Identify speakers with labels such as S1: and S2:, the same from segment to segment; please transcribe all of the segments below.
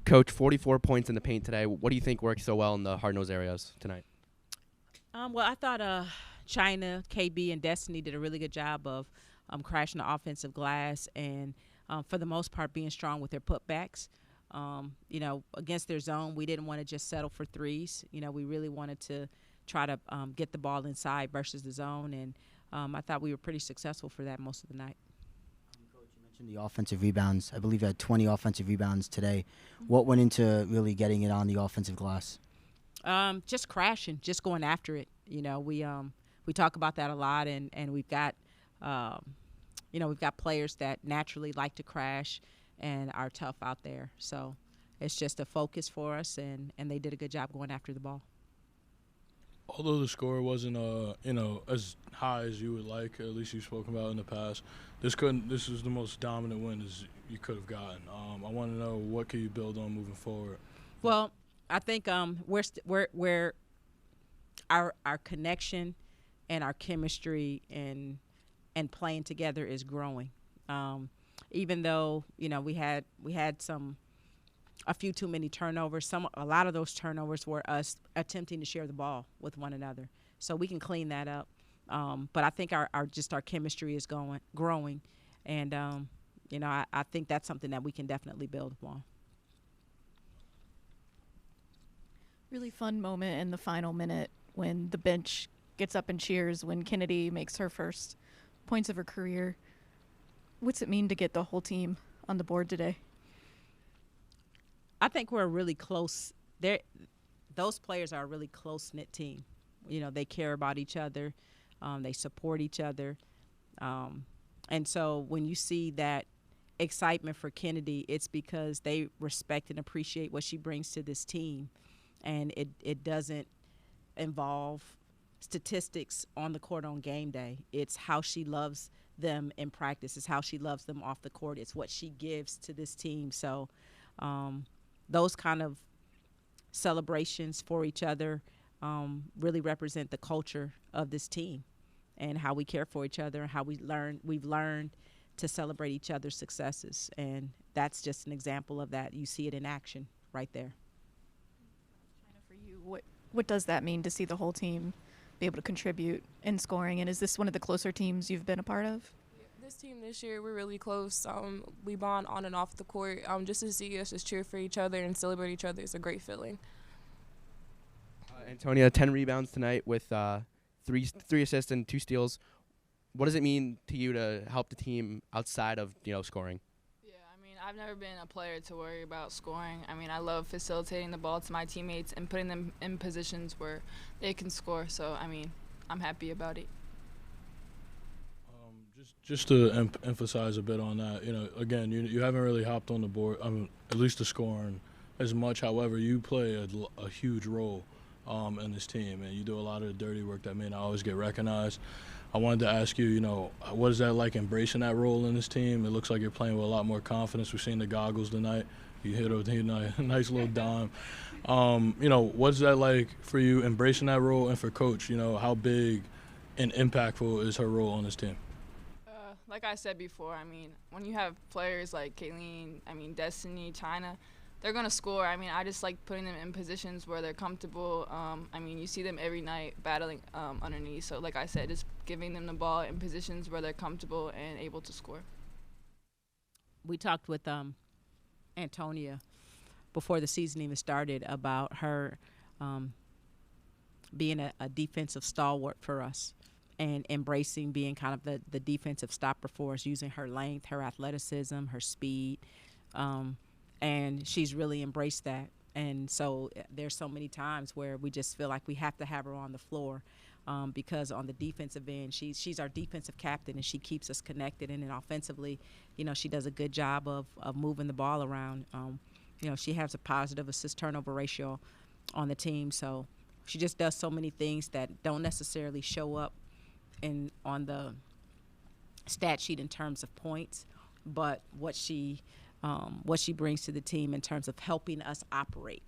S1: Coach, 44 points in the paint today. What do you think worked so well in the hard-nosed areas tonight?
S2: Well, I thought China, KB, and Destiny did a really good job of crashing the offensive glass and, for the most part, being strong with their putbacks. Against their zone, we didn't want to just settle for threes. We really wanted to try to get the ball inside versus the zone, and I thought we were pretty successful for that most of the night.
S3: Coach, you mentioned the offensive rebounds. I believe you had 20 offensive rebounds today. What went into really getting it on the offensive glass?
S2: Just crashing, just going after it. We talk about that a lot, and we've got we've got players that naturally like to crash and are tough out there. So it's just a focus for us, and they did a good job going after the ball.
S4: Although the score wasn't as high as you would like, at least you've spoken about in the past, this is the most dominant win as you could have gotten. I want to know, what can you build on moving forward?
S2: Well, I think we're our connection and our chemistry and playing together is growing. Even though we had a few too many turnovers. A lot of those turnovers were us attempting to share the ball with one another. So we can clean that up. But I think our chemistry is growing, and I think that's something that we can definitely build upon.
S5: Really fun moment in the final minute when the bench gets up and cheers when Kennedy makes her first points of her career. What's it mean to get the whole team on the board today?
S2: I think we're a really close. Those players are a really close-knit team. They care about each other. They support each other. And so when you see that excitement for Kennedy, it's because they respect and appreciate what she brings to this team. And it doesn't involve statistics on the court on game day. It's how she loves them in practice. It's how she loves them off the court. It's what she gives to this team. So those kind of celebrations for each other really represent the culture of this team and how we care for each other and how we've learned to celebrate each other's successes. And that's just an example of that. You see it in action right there.
S5: For you, what does that mean to see the whole team be able to contribute in scoring? And is this one of the closer teams you've been a part of?
S6: This team this year, we're really close. We bond on and off the court. Just to see us just cheer for each other and celebrate each other is a great feeling.
S1: Antonia, 10 rebounds tonight with three assists and 2 steals. What does it mean to you to help the team outside of scoring?
S6: I've never been a player to worry about scoring. I love facilitating the ball to my teammates and putting them in positions where they can score. So, I'm happy about it.
S4: Just to emphasize a bit on that, again, you haven't really hopped on the board, at least the scoring, as much. However, you play a huge role in this team, and you do a lot of the dirty work that may not always get recognized. I wanted to ask you, what is that like, embracing that role in this team? It looks like you're playing with a lot more confidence. We've seen the goggles tonight. You hit a nice little dime. What's that like for you, embracing that role, and for Coach, how big and impactful is her role on this team?
S6: Like I said before, when you have players like Kayleen, Destiny, China, they're going to score. I just like putting them in positions where they're comfortable. You see them every night battling underneath. So like I said, just giving them the ball in positions where they're comfortable and able to score.
S2: We talked with Antonia before the season even started about her being a defensive stalwart for us and embracing being kind of the defensive stopper for us, using her length, her athleticism, her speed. And she's really embraced that. And so there's so many times where we just feel like we have to have her on the floor because on the defensive end, she's our defensive captain, and she keeps us connected. And then offensively, she does a good job of moving the ball around. She has a positive assist-turnover ratio on the team. So she just does so many things that don't necessarily show up on the stat sheet in terms of points, but what she brings to the team in terms of helping us operate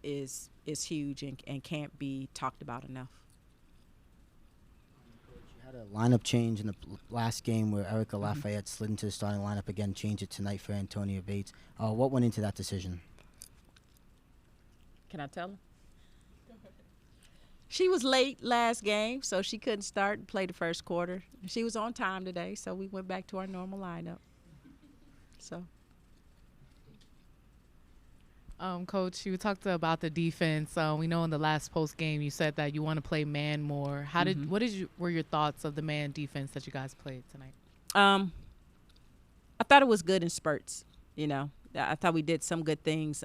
S2: is huge and can't be talked about enough.
S3: Coach, you had a lineup change in the last game where Erica Lafayette slid into the starting lineup again, changed it tonight for Antonia Bates. What went into that decision?
S2: Can I tell her? She was late last game, so she couldn't start and play the first quarter. She was on time today, so we went back to our normal lineup. So.
S7: Coach, you talked about the defense. We know in the last post game you said that you want to play man more. Were your thoughts of the man defense that you guys played tonight?
S2: I thought it was good in spurts. You know, I thought we did some good things.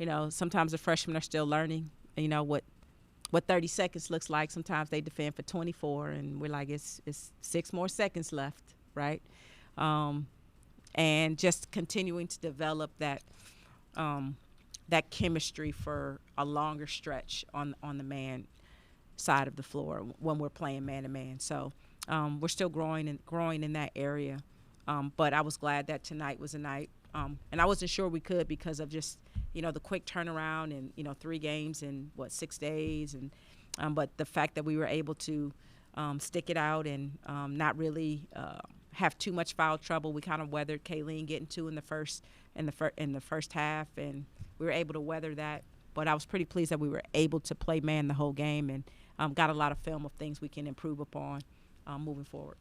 S2: You know, sometimes the freshmen are still learning. You know what 30 seconds looks like. Sometimes they defend for 24, and we're like, it's 6 more seconds left, right? And just continuing to develop that chemistry for a longer stretch on the man side of the floor when we're playing man to man. So we're still growing in that area. But I was glad that tonight was a night, and I wasn't sure we could because of just the quick turnaround and 3 games in 6 days, and but the fact that we were able to stick it out and not really have too much foul trouble. We kind of weathered Kayleen getting 2 in the first half, and we were able to weather that. But I was pretty pleased that we were able to play man the whole game and got a lot of film of things we can improve upon moving forward.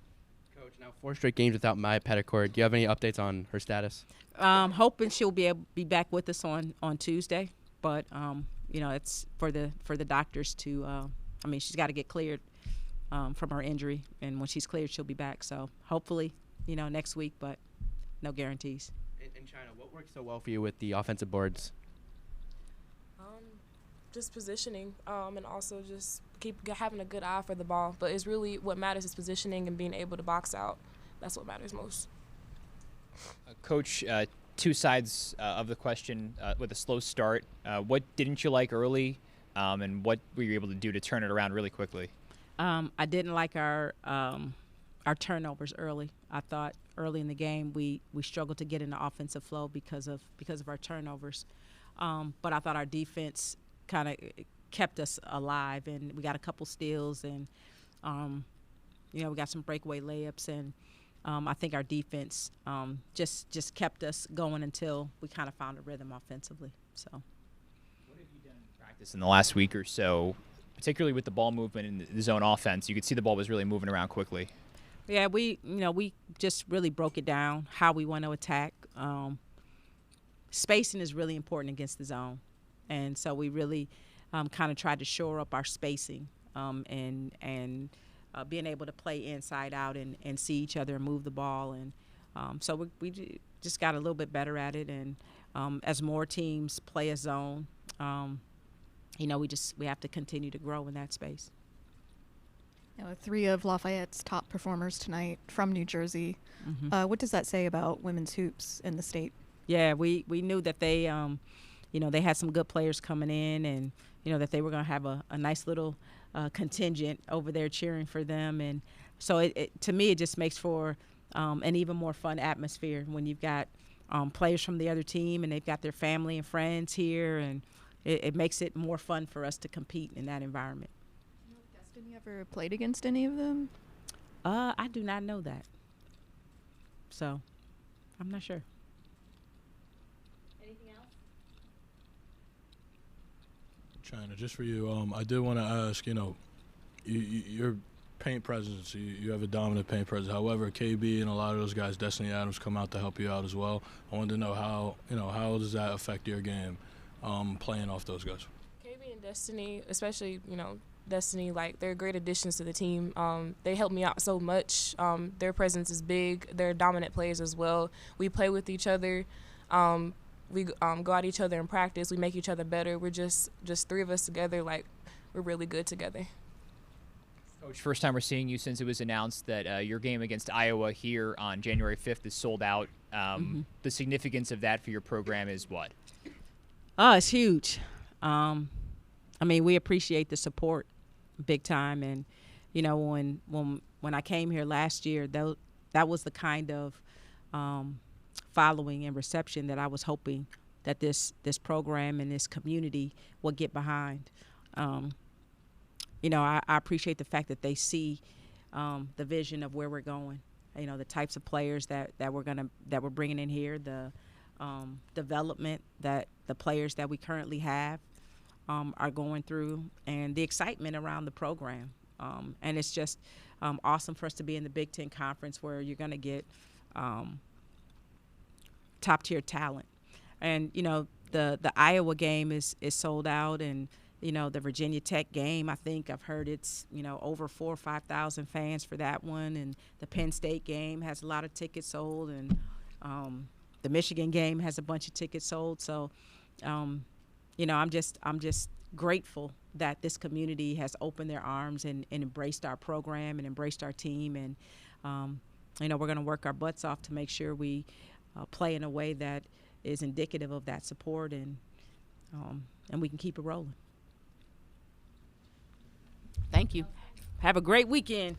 S1: Coach, now 4 straight games without Maya Petticourt. Do you have any updates on her status?
S2: Hoping she'll be back with us on Tuesday, but it's for the doctors to. She's got to get cleared from her injury, and when she's cleared, she'll be back. So hopefully, next week, but no guarantees.
S1: In China, what worked so well for you with the offensive boards?
S8: Just positioning, and also just keep having a good eye for the ball. But it's really what matters is positioning and being able to box out. That's what matters most.
S9: Coach, 2 sides of the question with a slow start. What didn't you like early, and what were you able to do to turn it around really quickly?
S2: I didn't like our turnovers early. I thought early in the game we struggled to get in the offensive flow because of our turnovers. But I thought our defense kind of kept us alive, and we got a couple steals, and we got some breakaway layups, and I think our defense just kept us going until we kind of found a rhythm offensively. So,
S9: what have you done in practice in the last week or so, particularly with the ball movement in the zone offense? You could see the ball was really moving around quickly.
S2: Yeah, we just really broke it down how we want to attack. Spacing is really important against the zone. And so we really kind of tried to shore up our spacing and being able to play inside out and see each other and move the ball. And so we just got a little bit better at it. And as more teams play a zone, we have to continue to grow in that space.
S5: 3 of Lafayette's top performers tonight from New Jersey. Mm-hmm. What does that say about women's hoops in the state?
S2: Yeah, we knew that they they had some good players coming in, and that they were going to have a nice little contingent over there cheering for them. And so to me, it just makes for an even more fun atmosphere when you've got players from the other team and they've got their family and friends here, and it makes it more fun for us to compete in that environment.
S5: Destiny ever played against any of them?
S2: I do not know that, so I'm not sure.
S4: China, just for you, I did want to ask, your paint presence, you have a dominant paint presence. However, KB and a lot of those guys, Destiny Adams, come out to help you out as well. I wanted to know how does that affect your game, playing off those guys?
S8: KB and Destiny, especially, Destiny, they're great additions to the team. They help me out so much. Their presence is big. They're dominant players as well. We play with each other. We go at each other in practice. We make each other better. We're just 3 of us together. We're really good together.
S9: Coach, first time we're seeing you since it was announced that your game against Iowa here on January 5th is sold out. The significance of that for your program is what?
S2: It's huge. We appreciate the support big time. And, when I came here last year, that was the kind of following and reception that I was hoping that this program and this community would get behind. I appreciate the fact that they see the vision of where we're going. The types of players that we're bringing in here, the development that the players that we currently have, are going through, and the excitement around the program. And it's just awesome for us to be in the Big Ten Conference, where you're going to get top-tier talent. And, the Iowa game is sold out, and, the Virginia Tech game, I think I've heard it's, over 4,000 or 5,000 fans for that one. And the Penn State game has a lot of tickets sold, and the Michigan game has a bunch of tickets sold. So, I'm just grateful that this community has opened their arms and embraced our program and embraced our team. And, we're going to work our butts off to make sure we play in a way that is indicative of that support, and we can keep it rolling. Thank you. Have a great weekend.